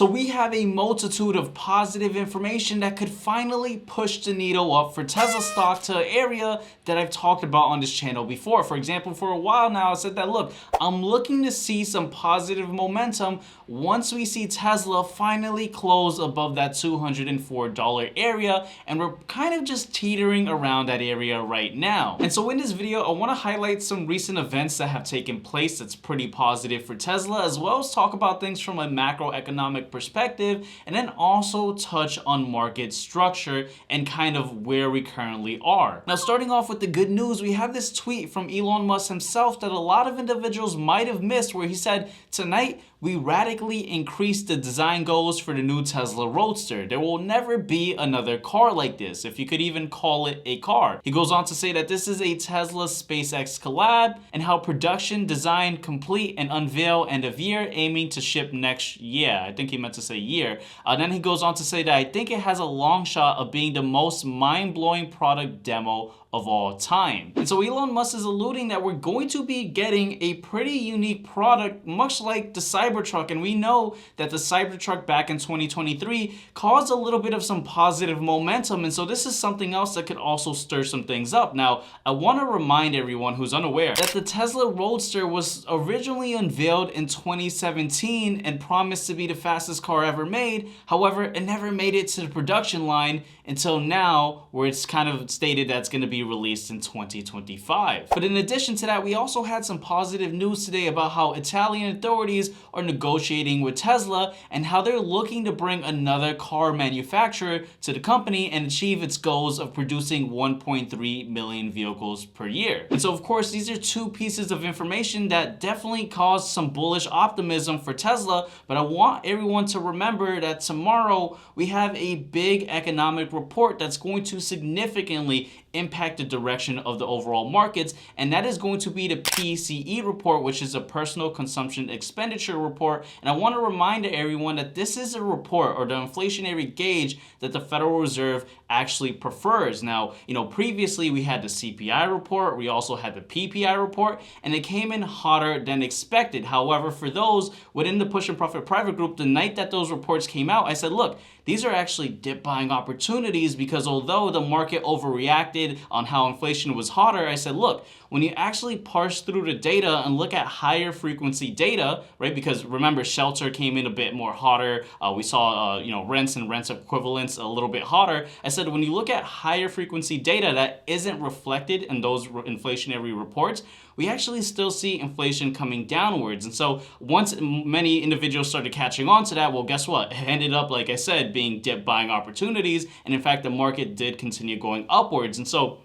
So we have a multitude of positive information that could finally push the needle up for Tesla stock to an area that I've talked about on this channel before. For example, for a while now, I said that, look, I'm looking to see some positive momentum once we see Tesla finally close above that $204 area, and we're kind of just teetering around that area right now. And so in this video, I want to highlight some recent events that have taken place that's pretty positive for Tesla, as well as talk about things from a macroeconomic perspective, and then also touch on market structure and kind of where we currently are. Now, starting off with the good news, we have this tweet from Elon Musk himself that a lot of individuals might have missed, where he said, "Tonight, we radically increased the design goals for the new Tesla Roadster. There will never be another car like this, if you could even call it a car." He goes on to say that this is a Tesla SpaceX collab, and how production, design, complete, and unveil end of year, aiming to ship next year. I think he meant to say year. Then he goes on to say that I think it has a long shot of being the most mind-blowing product demo of all time. And so Elon Musk is alluding that we're going to be getting a pretty unique product, much like the Cybertruck. And we know that the Cybertruck back in 2023 caused a little bit of some positive momentum. And so this is something else that could also stir some things up. Now, I want to remind everyone who's unaware that the Tesla Roadster was originally unveiled in 2017 and promised to be the fastest car ever made. However, it never made it to the production line until now, where it's kind of stated that it's going to be released in 2025. But in addition to that, we also had some positive news today about how Italian authorities are negotiating with Tesla and how they're looking to bring another car manufacturer to the company and achieve its goals of producing 1.3 million vehicles per year. And so, of course, these are two pieces of information that definitely caused some bullish optimism for Tesla. But I want everyone to remember that tomorrow we have a big economic report that's going to significantly impact the direction of the overall markets, and that is going to be the PCE report, which is a personal consumption expenditure report. And I want to remind everyone that this is a report, or the inflationary gauge, that the Federal Reserve actually prefers. Now, previously we had the CPI report, we also had the PPI report, and it came in hotter than expected. However, for those within the Push and Profit private group, the night that those reports came out, I said, look, these are actually dip buying opportunities, because although the market overreacted on how inflation was hotter, I said, look, when you actually parse through the data and look at higher frequency data, right? Because remember, shelter came in a bit more hotter. We saw, rents and rents equivalents a little bit hotter. I said, when you look at higher frequency data that isn't reflected in those inflationary reports, we actually still see inflation coming downwards. And so once many individuals started catching on to that, well, guess what? It ended up, like I said, being dip buying opportunities. And in fact, the market did continue going upwards. And so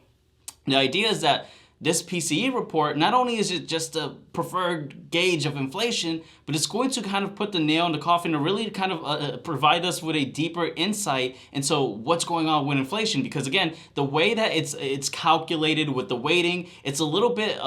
the idea is that this PCE report, not only is it just a preferred gauge of inflation, but it's going to kind of put the nail in the coffin to really kind of provide us with a deeper insight into what's going on with inflation. Because again, the way that it's calculated with the weighting, it's a little bit,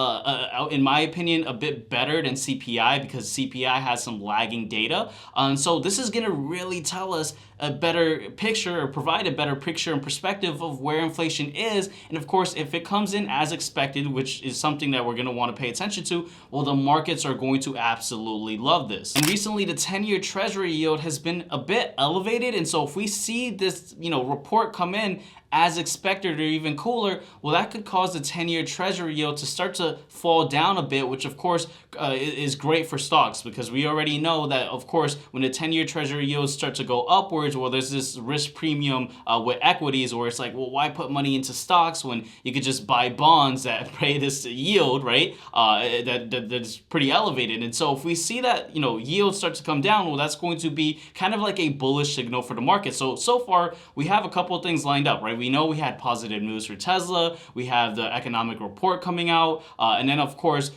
in my opinion, a bit better than CPI, because CPI has some lagging data. And so this is going to really tell us a better picture, or provide a better picture and perspective of where inflation is. And of course, if it comes in as expected, which is something that we're going to want to pay attention to, well, the markets are going to absolutely love this. And recently, the 10-year treasury yield has been a bit elevated. And so if we see this, report come in as expected or even cooler, well, that could cause the 10-year treasury yield to start to fall down a bit, which of course is great for stocks, because we already know that, of course, when the 10-year treasury yields start to go upwards, well, there's this risk premium with equities, where it's like, well, why put money into stocks when you could just buy bonds that pay this yield, right? That's pretty elevated. And so if we see that, yields start to come down, well, that's going to be kind of like a bullish signal for the market. So far, we have a couple of things lined up, right? We know we had positive news for Tesla. We have the economic report coming out. And then, of course,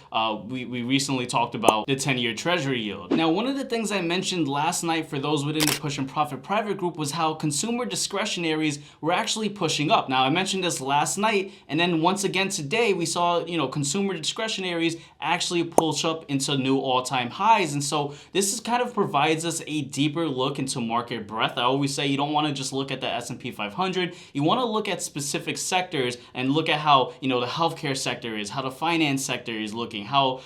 we recently talked about the 10-year treasury yield. Now, one of the things I mentioned last night for those within the Push and Profit private group was how consumer discretionaries were actually pushing up. Now, I mentioned this last night, and then once again today, we saw, consumer discretionaries actually push up into new all-time highs. And so this is kind of provides us a deeper look into market breadth. I always say you don't want to just look at the S&P 500. You want want to look at specific sectors and look at how, the healthcare sector is, how the finance sector is looking, how,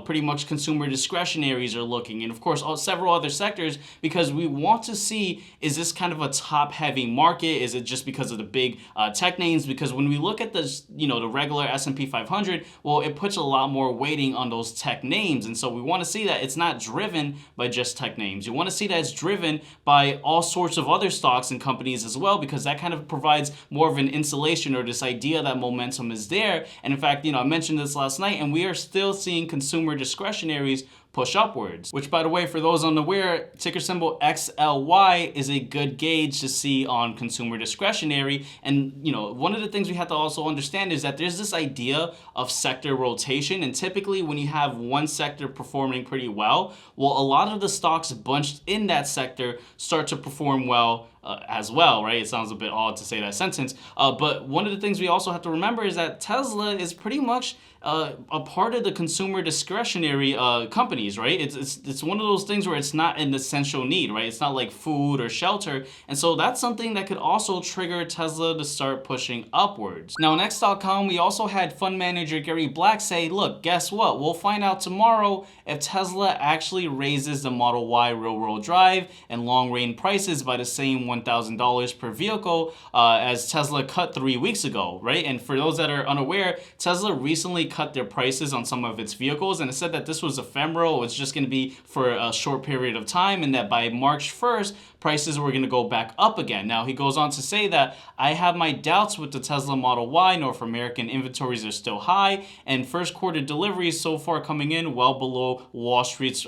pretty much consumer discretionaries are looking, and of course, several other sectors, because we want to see, is this kind of a top-heavy market? Is it just because of the big tech names? Because when we look at this, the regular S&P 500, well, it puts a lot more weighting on those tech names, and so we want to see that it's not driven by just tech names. You want to see that it's driven by all sorts of other stocks and companies as well, because that kind of provides more of an insulation, or this idea that momentum is there. And in fact, I mentioned this last night, and we are still seeing consumer discretionaries push upwards, which, by the way, for those unaware, ticker symbol XLY is a good gauge to see on consumer discretionary. And one of the things we have to also understand is that there's this idea of sector rotation, and typically when you have one sector performing pretty well, a lot of the stocks bunched in that sector start to perform well as well, right? It sounds a bit odd to say that sentence, but one of the things we also have to remember is that Tesla is pretty much a part of the consumer discretionary companies, right? It's one of those things where it's not an essential need, right? It's not like food or shelter, and so that's something that could also trigger Tesla to start pushing upwards. Now, on X.com, we also had fund manager Gary Black say, look, guess what? We'll find out tomorrow if Tesla actually raises the Model Y rear-wheel drive and long-range prices by the same $1,000 per vehicle as Tesla cut 3 weeks ago, right? And for those that are unaware, Tesla recently cut their prices on some of its vehicles, and it said that this was ephemeral. It's just going to be for a short period of time, and that by March 1st, prices were going to go back up again. Now, he goes on to say that I have my doubts with the Tesla Model Y. North American inventories are still high, and first quarter deliveries so far coming in well below Wall Street's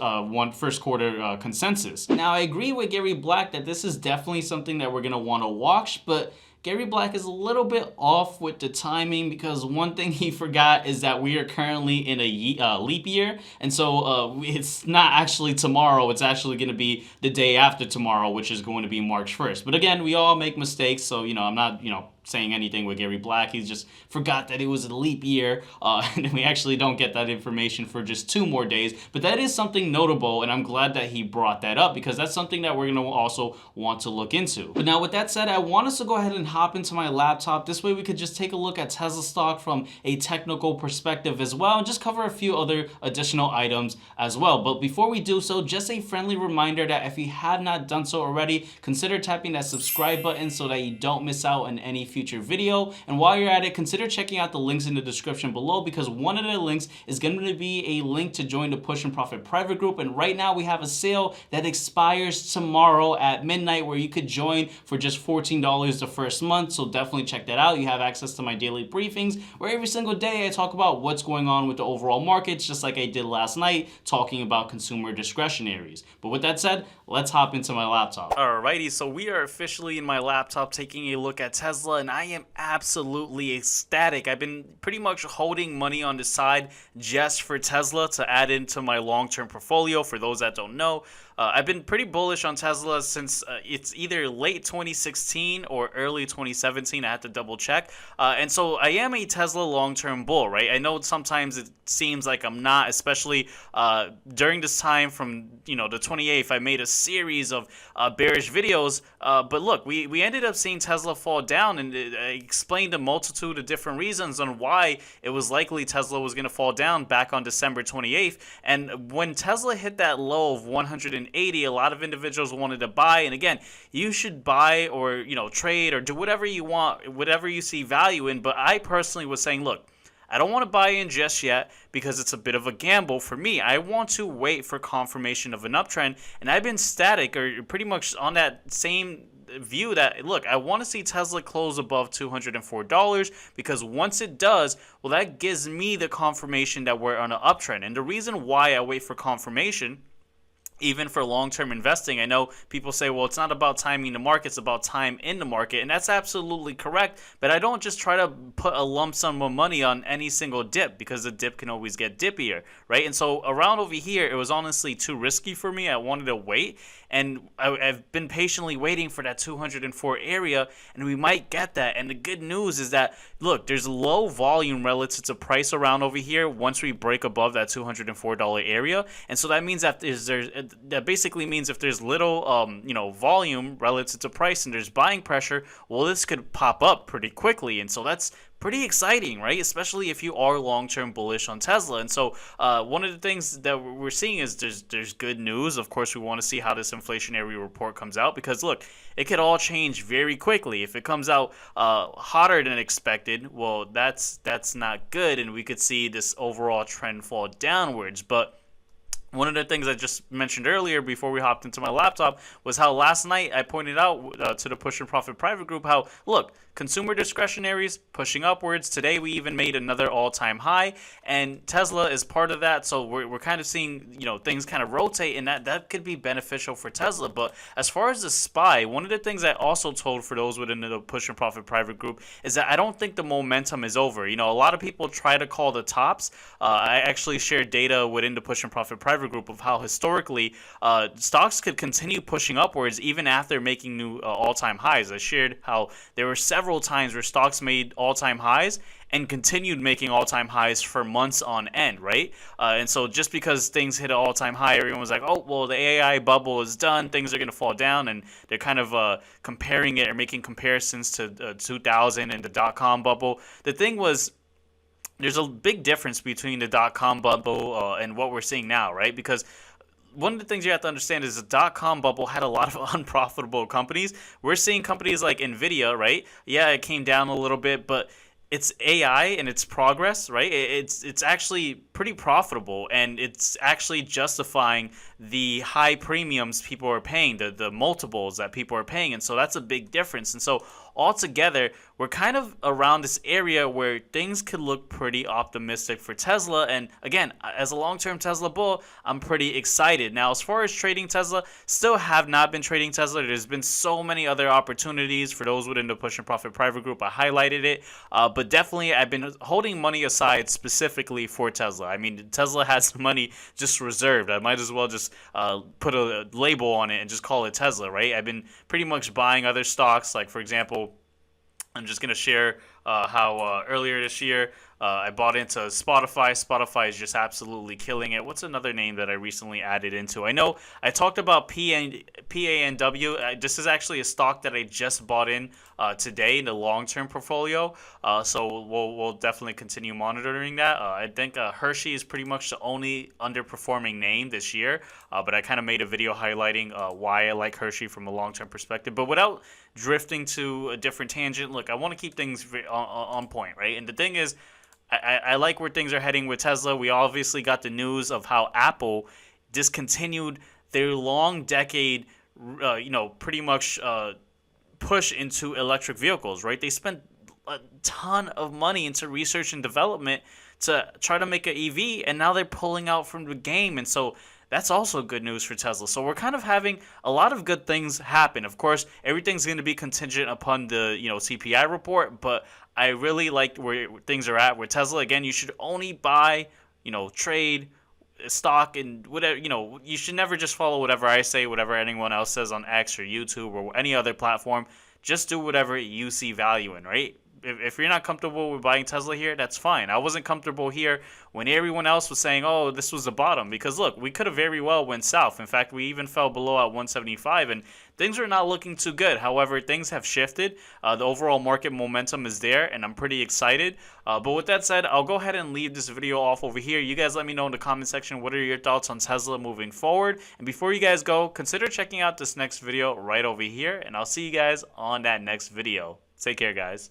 first quarter consensus. Now, I agree with Gary Black that this is definitely something that we're going to want to watch, but Gary Black is a little bit off with the timing, because one thing he forgot is that we are currently in a leap year, and so it's not actually tomorrow, it's actually going to be the day after tomorrow, which is going to be March 1st. But again, we all make mistakes, so I'm not saying anything with Gary Black. He just forgot that it was a leap year, and we actually don't get that information for just 2 more days. But that is something notable, and I'm glad that he brought that up, because that's something that we're going to also want to look into. But now, with that said, I want us to go ahead and hop into my laptop. This way we could just take a look at Tesla stock from a technical perspective as well, and just cover a few other additional items as well. But before we do so, just a friendly reminder that if you have not done so already, consider tapping that subscribe button so that you don't miss out on any future video. And while you're at it, consider checking out the links in the description below, because one of the links is going to be a link to join the Push and Profit private group. And right now we have a sale that expires tomorrow at midnight, where you could join for just $14 the first month. So definitely check that out. You have access to my daily briefings, where every single day I talk about what's going on with the overall markets, just like I did last night, talking about consumer discretionaries. But with that said, let's hop into my laptop. Alrighty, so we are officially in my laptop taking a look at Tesla, and I am absolutely ecstatic. I've been pretty much holding money on the side just for Tesla to add into my long-term portfolio. For those that don't know, I've been pretty bullish on Tesla since it's either late 2016 or early 2017. I had to double check. And so I am a Tesla long-term bull, right? I know sometimes it seems like I'm not, especially during this time from, the 28th, I made a series of bearish videos. But look, we ended up seeing Tesla fall down, and I explained a multitude of different reasons on why it was likely Tesla was going to fall down back on December 28th. And when Tesla hit that low of 180, a lot of individuals wanted to buy. And again, you should buy or trade or do whatever you want, whatever you see value in. But I personally was saying, look, I don't want to buy in just yet because it's a bit of a gamble for me. I want to wait for confirmation of an uptrend, and I've been static or pretty much on that same view that, look, I want to see Tesla close above $204, because once it does, well, that gives me the confirmation that we're on an uptrend. And the reason why I wait for confirmation, even for long-term investing, I know people say, well, it's not about timing the market, it's about time in the market, and that's absolutely correct. But I don't just try to put a lump sum of money on any single dip, because the dip can always get dippier, right? And so around over here, it was honestly too risky for me. I wanted to wait, and I've been patiently waiting for that 204 area, and we might get that. And the good news is that, look, there's low volume relative to price around over here once we break above that $204 area, and so that means that that basically means if there's little, volume relative to price and there's buying pressure, well, this could pop up pretty quickly. And so that's pretty exciting, right? Especially if you are long-term bullish on Tesla. And so one of the things that we're seeing is there's good news. Of course, we want to see how this inflationary report comes out, because look, it could all change very quickly. If it comes out hotter than expected, well, that's not good, and we could see this overall trend fall downwards. But one of the things I just mentioned earlier before we hopped into my laptop was how last night I pointed out to the Push and Profit private group how, look, consumer discretionaries pushing upwards. Today we even made another all-time high, and Tesla is part of that. So we're kind of seeing, things kind of rotate, and that could be beneficial for Tesla. But as far as the SPY, one of the things I also told for those within the Push and Profit private group is that I don't think the momentum is over. A lot of people try to call the tops. I actually shared data within the Push and Profit private group of how historically stocks could continue pushing upwards even after making new all-time highs. I shared how there were several times where stocks made all-time highs and continued making all-time highs for months on end, right? And so just because things hit an all-time high, everyone was like, oh, well, the AI bubble is done, things are going to fall down, and they're kind of comparing it or making comparisons to 2000 and the dot-com bubble. The thing was, there's a big difference between the dot-com bubble and what we're seeing now, right? Because one of the things you have to understand is the dot-com bubble had a lot of unprofitable companies. We're seeing companies like NVIDIA, right? Yeah, it came down a little bit, but it's AI and its progress, right? It's actually pretty profitable, and it's actually justifying the high premiums people are paying, the multiples that people are paying. And so that's a big difference. And so altogether, we're kind of around this area where things could look pretty optimistic for Tesla. And again, as a long-term Tesla bull, I'm pretty excited. Now, as far as trading Tesla, still have not been trading Tesla. There's been so many other opportunities. For those within the Push and Profit private group, I highlighted it. But definitely, I've been holding money aside specifically for Tesla. I mean, Tesla has money just reserved. I might as well just put a label on it and just call it Tesla, right? I've been pretty much buying other stocks. Like, for example, I'm just going to share how earlier this year I bought into Spotify. Spotify is just absolutely killing it. What's another name that I recently added into? I know I talked about PANW. This is actually a stock that I just bought in today in the long-term portfolio. So we'll definitely continue monitoring that. I think Hershey is pretty much the only underperforming name this year. But I kind of made a video highlighting why I like Hershey from a long-term perspective. But without drifting to a different tangent, look, I want to keep things on point, right? And the thing is, I like where things are heading with Tesla. We obviously got the news of how Apple discontinued their long decade, pretty much push into electric vehicles, right? They spent a ton of money into research and development to try to make an EV, and now they're pulling out from the game. And so that's also good news for Tesla. So we're kind of having a lot of good things happen. Of course, everything's going to be contingent upon the CPI report, but I really like where things are at with Tesla. Again, you should only buy, trade stock and whatever, you should never just follow whatever I say, whatever anyone else says on X or YouTube or any other platform. Just do whatever you see value in, right? If you're not comfortable with buying Tesla here, that's fine. I wasn't comfortable here when everyone else was saying, oh, this was the bottom. Because, look, we could have very well went south. In fact, we even fell below at 175, and things are not looking too good. However, things have shifted. The overall market momentum is there, and I'm pretty excited. But with that said, I'll go ahead and leave this video off over here. You guys let me know in the comment section what are your thoughts on Tesla moving forward. And before you guys go, consider checking out this next video right over here, and I'll see you guys on that next video. Take care, guys.